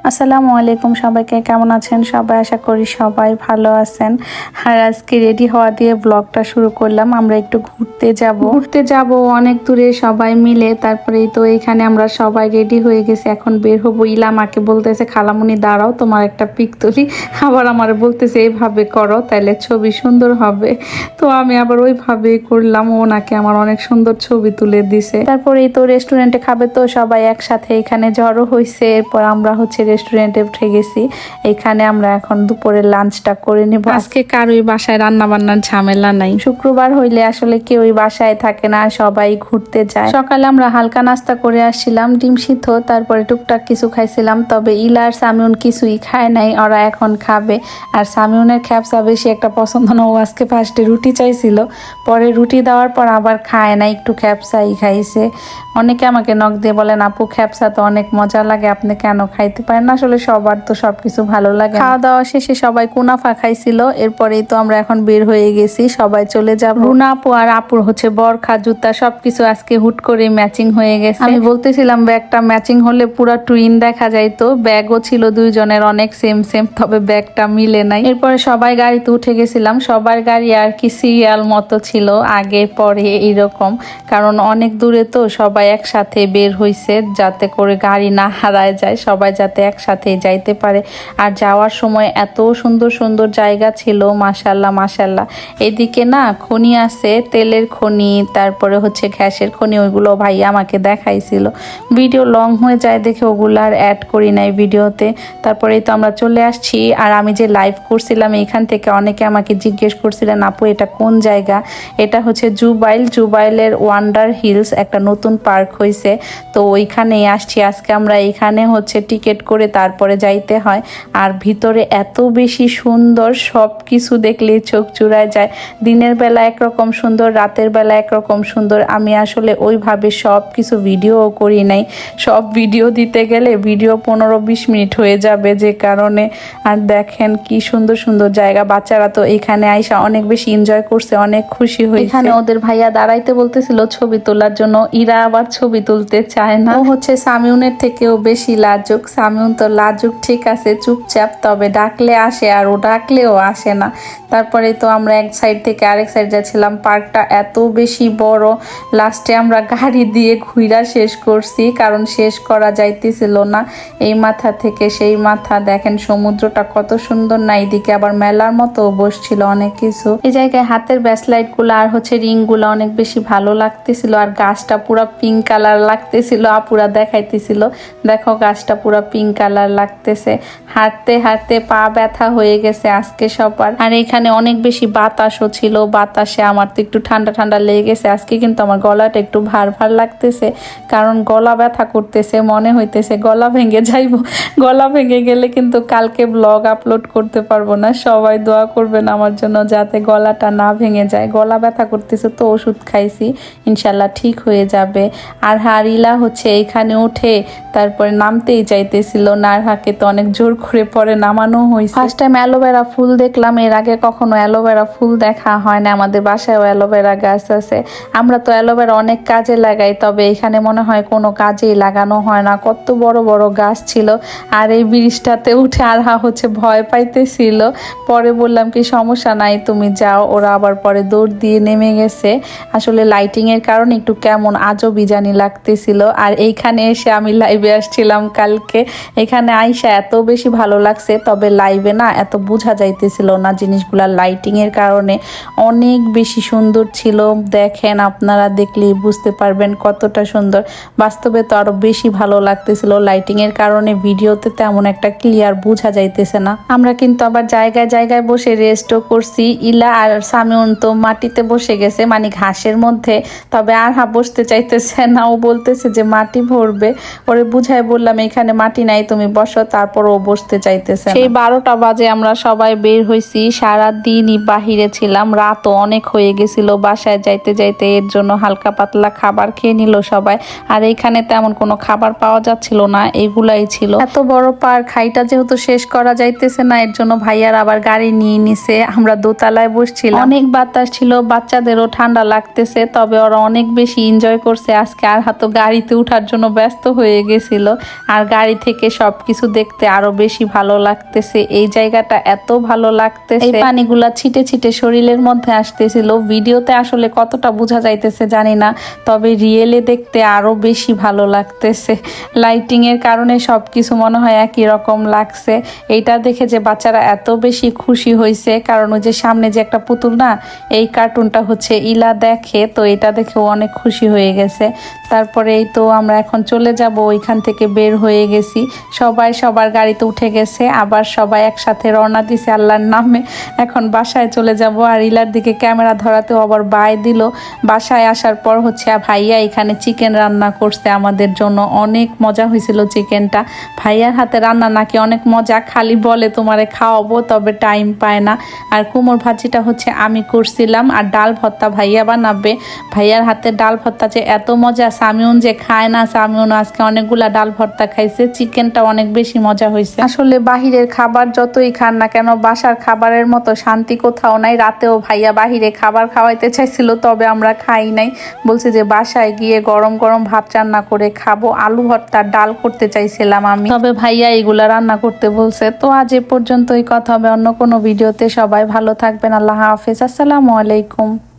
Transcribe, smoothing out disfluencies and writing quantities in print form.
আসসালামু আলাইকুম, সবাইকে কেমন আছেন সবাই? আশা করি সবাই ভালো আছেন। আর আজকে রেডি হওয়া দিয়ে ব্লগটা শুরু করলাম। আমরা একটু ঘুরতে যাব অনেক দূরে সবাই মিলে। তারপরেই তো এখানে আমরা সবাই রেডি হয়ে গেছি, এখন বের হবো। ইলা আমাকে বলতেছে খালামুনি দাঁড়াও, তোমার একটা পিক তুলি। আবার আমার বলতেছে এইভাবে করো তাহলে ছবি সুন্দর হবে। তো আমি আবার ওইভাবে করলাম, ওনাকে আমার অনেক সুন্দর ছবি তুলে দিছে। তারপরেই তো রেস্টুরেন্টে খাবে, তো সবাই একসাথে এখানে জড়ো হয়েছে। এরপর আমরা রেস্টুরেন্টে উঠে গেছি। এখানে আমরা এখন দুপুরের লাঞ্চটা করে নিব। আজকে কারোই বাসায় রান্না বান্নার ঝামেলা নাই। শুক্রবার হইলে আসলে কেউই বাসায় থাকে না, সবাই ঘুরতে যায়। সকালে আমরা হালকা নাস্তা করে আসছিলাম, ডিম সিদ্ধ, তারপরে টুকটাক কিছু খাইছিলাম। তবে ইলা আর সামিউন কিছুই খায় নাই, ওরা এখন খাবে। আর সামিউনের খ্যাপসা বেশি একটা পছন্দ না, ও আজকে ফার্স্টে রুটি চাইছিল, পরে রুটি দেওয়ার পর আবার খায় না, একটু খ্যাপসাই খাইছে। অনেকে আমাকে নখ দিয়ে বলেন, আপু খ্যাপসা তো অনেক মজা লাগে, আপনি কেন খাইতে পারেন না? আসলে সবার তো সবকিছু ভালো লাগে। খাওয়া দাওয়া শেষে সবাই কুনাফা খাইছিল। এরপরেই তো আমরা এখন বের হয়ে গেছি, সবাই চলে যাব। রুনা আপু আর আপুর বরখা, জুতা সবকিছু আজকে হুট করে ম্যাচিং হয়ে গেছে। আমি বলতেছিলাম ব্যাগটা ম্যাচিং হলে পুরা টুইন দেখা যাইতো। ব্যাগও ছিল দুইজনের অনেক সেম সেম, তবে ব্যাগটা মিলে নাই। এরপরে সবাই গাড়িতে উঠে গেছিলাম। সবার গাড়ি আর কি সিরিয়াল মতো ছিল, আগে পরে এরকম, কারণ অনেক দূরে তো সবাই একসাথে বের হইছে, যাতে করে গাড়ি না হারায় যায়, সবাই যাতে একসাথে যাইতে পারে। আর যাওয়ার সময় এত সুন্দর সুন্দর জায়গা ছিল, মাশাল্লাহ মাশাল্লাহ। এদিকে না খনি আছে, তেলের খনি, তারপরে গ্যাসের খনি, ওইগুলো ভাইয়া আমাকে দেখাইছিল। ভিডিও লং হয়ে যায় দেখে ওগুলো আর অ্যাড করি নাই ভিডিওতে। তারপরেই তো আমরা চলে আসছি। আর আমি যে লাইভ করছিলাম এখান থেকে অনেকে আমাকে জিজ্ঞেস করছিলেন, আপু এটা কোন জায়গা? এটা জুবাইলের ওয়ান্ডার হিলস, একটা নতুন পার্ক হয়েছে, তো ওইখানেই আসছি আজকে আমরা। এখানে টিকিট করে তারপরে যাইতে হয়। আর ভিতরে এত বেশি সুন্দর, সব কিছু দেখলেই চোখ জুড়ায় যায়। দিনের বেলা একরকম সুন্দর, রাতের বেলা একরকম সুন্দর। আমি আসলে ওইভাবে সব কিছু ভিডিও করি নাই, সব ভিডিও দিতে গেলে ভিডিও 15-20 মিনিট হয়ে যাবে, যে কারণে। আর দেখেন কি সুন্দর সুন্দর জায়গা। বাচ্চারা তো এখানে আইসা অনেক বেশি এনজয় করছে, অনেক খুশি হয়েছে। এখানে ওদের ভাইয়া দাঁড়াইতে বলতেছিল ছবি তোলার জন্য, ইরা আবার ছবি তুলতে চায় না। ও সামিউনের থেকেও বেশি লাজুক। সামিউন তো লাজুক ঠিক আছে, চুপচাপ, তবে ডাকলে আসে, আর ও ডাকলেও আসে না। তারপরে তো আমরা এক সাইড থেকে আরেক সাইড যাচ্ছিলাম। পার্কটা এত বেশি বড়, লাস্টে আমরা গাড়ি দিয়ে ঘুরা শেষ করছি, কারণ শেষ করা যাইতেছিল না। এই মাথা থেকে সেই মাথা, দেখেন সমুদ্রটা কত সুন্দর না। এইদিকে আবার মেলার মতো বসছিল অনেক কিছু। এই জায়গায় হাতের ব্যাসলাইট গুলো আর রিং গুলো অনেক বেশি ভালো লাগতেছিল। আর গাছটা পুরা পিঙ্ক কালার লাগতেছিল, আপুরা দেখাইতেছিল, দেখো গাছটা পুরা পিঙ্ক কালার লাগতেছে। হাঁটতে হাঁটতে পা ব্যথা হয়ে গেছে আজকে সবার। আর এখানে অনেক বেশি বাতাসও ছিল, বাতাসে আমার তো একটু ঠান্ডা ঠান্ডা লেগে গেছে। আজকে কিন্তু আমার গলাটা একটু ভার ভার লাগতেছে, কারণ গলা ব্যথা করতেছে, মনে হইতেছে গলা ভেঙে যাইব। গলা ভেঙে গেলে কিন্তু কালকে ব্লগ আপলোড করতে পারবো না। সবাই দোয়া করবেন আমার জন্য, যাতে গলাটা না ভেঙে যায়। গলা ব্যথা করতেছে তো ওষুধ খাইছি, ইনশাল্লাহ ঠিক হয়ে যাবে। আর হারিলা এখানে উঠে তারপরে নামতেই চাইতেছিল, নারহাকে তো অনেক জোর করে পরে নামানো হয়েছে। ফার্স্ট টাইম অ্যালোভেরা ফুল দেখলাম, এর আগে কখনো অ্যালোভেরা ফুল দেখা হয় না। আমাদের বাসায়ও অ্যালোভেরা গাছ আছে, আমরা তো অ্যালোভেরা অনেক কাজে লাগাই, তবে এখানে মনে হয় কোনো কাজেই লাগানো হয় না। কত বড় বড় গাছ ছিল। আর এই ব্রিজটাতে উঠে আরহা ভয় পাইতেছিল, পরে বললাম কি সমস্যা নাই, তুমি যাও। ওরা আবার পরে দৌড় দিয়ে নেমে গেছে। আসলে লাইটিং এর কারণে একটু কেমন আজবি জানি লাগতেছিল। আর এইখানে এসে আমি লাইভে আসছিলাম কালকে, এখানে আইসা এত বেশি ভালো লাগছে, তবে লাইভে না এত বোঝা যাইতেছিল না জিনিসগুলা, লাইটিং এর কারণে অনেক বেশি সুন্দর ছিল। দেখেন, আপনারা দেখলেই বুঝতে পারবেন কতটা সুন্দর। বাস্তবে তো আরো বেশি ভালো লাগতেছিল, লাইটিং এর কারণে ভিডিওতে তেমন একটা ক্লিয়ার বোঝা যাইতেছে না। আমরা কিন্তু আবার জায়গায় জায়গায় বসে রেস্টও করছি। ইলা আর সামিউন তো মাটিতে বসে গেছে, মানে ঘাসের মধ্যে, তবে আরহা বসতে চাইতেছে না। ও বলতেছে যে মাটি ভরবে, ওরে বুঝাই বললাম এখানে মাটি নাই, তুমি বসো, তারপর ও বসতে চাইতেছে। সেই 12টা বাজে আমরা সবাই বের হয়েছি, সারাদিনই বাহিরে ছিলাম, রাতও অনেক হয়ে গেছিল বাসায় যাইতে যাইতে। এর জন্য হালকা পাতলা খাবার খেয়ে নিল সবাই। আর এইখানে তেমন কোনো খাবার পাওয়া যাচ্ছিল না, এগুলাই ছিল। এত বড় পার্ক, হাইটা যেহেতু শেষ করা যাইতেছে না, এর জন্য ভাইয়ার আবার গাড়ি নিয়ে নিছে। আমরা দোতলায় বসছিলাম, অনেক বাতাস ছিল, বাচ্চাদেরও ঠান্ডা লাগতেছে, তবে ওরা অনেক বেশি এনজয় করছে আজকে। আর হাতো গাড়িতে উঠার জন্য ব্যস্ত হয়ে গেছিল, আর গাড়ি থেকে সবকিছু দেখতে আরো বেশি ভালো লাগতেছে। এই জায়গাটা এত ভালো লাগতেছে, এই পানিগুলা ছিটে ছিটে শরীরের মধ্যে আসতেছিল। ভিডিওতে আসলে কতটা বোঝা যাইতেছে জানি না, তবে রিয়েলে দেখতে আরো বেশি ভালো লাগতেছে। লাইটিং এর কারণে সবকিছু মনে হয় একই রকম লাগছে। এইটা দেখে যে বাচ্চারা এত বেশি খুশি হয়েছে, কারণ ওই যে সামনে যে একটা পুতুল না, এই কার্টুনটা হচ্ছে ইলা দেখে, তো এটা দেখে ও অনেক খুশি হয়ে গেছে। তারপরে এই তো আমরা এখন চলে যাব, ওইখান থেকে বের হয়ে গেছি, সবাই সবার গাড়িতে উঠে গেছে, আবার সবাই একসাথে রওনা দিছে আল্লাহর নামে। এখন বাসায় চলে যাব। আর ইলার দিকে ক্যামেরা ধরাতেও আবার বায় দিল। বাসায় আসার পর হচ্ছে ভাইয়া এখানে চিকেন রান্না করছে আমাদের জন্য, অনেক মজা হয়েছিল চিকেনটা। ভাইয়ার হাতে রান্না নাকি অনেক মজা, খালি বলে তোমারে খাওয়াবো, তবে টাইম পায় না। আর কুমড়ো ভাজিটা হচ্ছে আমি করছিলাম, আর ডাল ভর্তা ভাইয়া বানাবে। ভাইয়ার হাতে ডাল ভর্তা যে এত মজা, সামিউন যে খায় না, সামিউন আজকে অনেকগুলা ডাল ভর্তা খাইছে। চিকেনটা অনেক বেশি মজা হয়েছে। আসলে বাহিরের খাবার যতই খান না কেন, বাসার খাবারের মতো শান্তি কোথাও নাই। রাতেও ভাইয়া বাহিরে খাবার খাওয়াইতে চাইছিল, তবে আমরা খাই নাই। বলছে যে বাসায় গিয়ে গরম গরম ভাত রান্না করে খাবো। আলু ভর্তা ডাল করতে চাইছিলাম আমি, তবে ভাইয়া এগুলা রান্না করতে বলছে। তো আজ এ পর্যন্তই, কথা হবে অন্য কোনো ভিডিওতে। সবাই ভালো থাকবেন, আল্লাহ হাফেজ, আসসালামু আলাইকুম।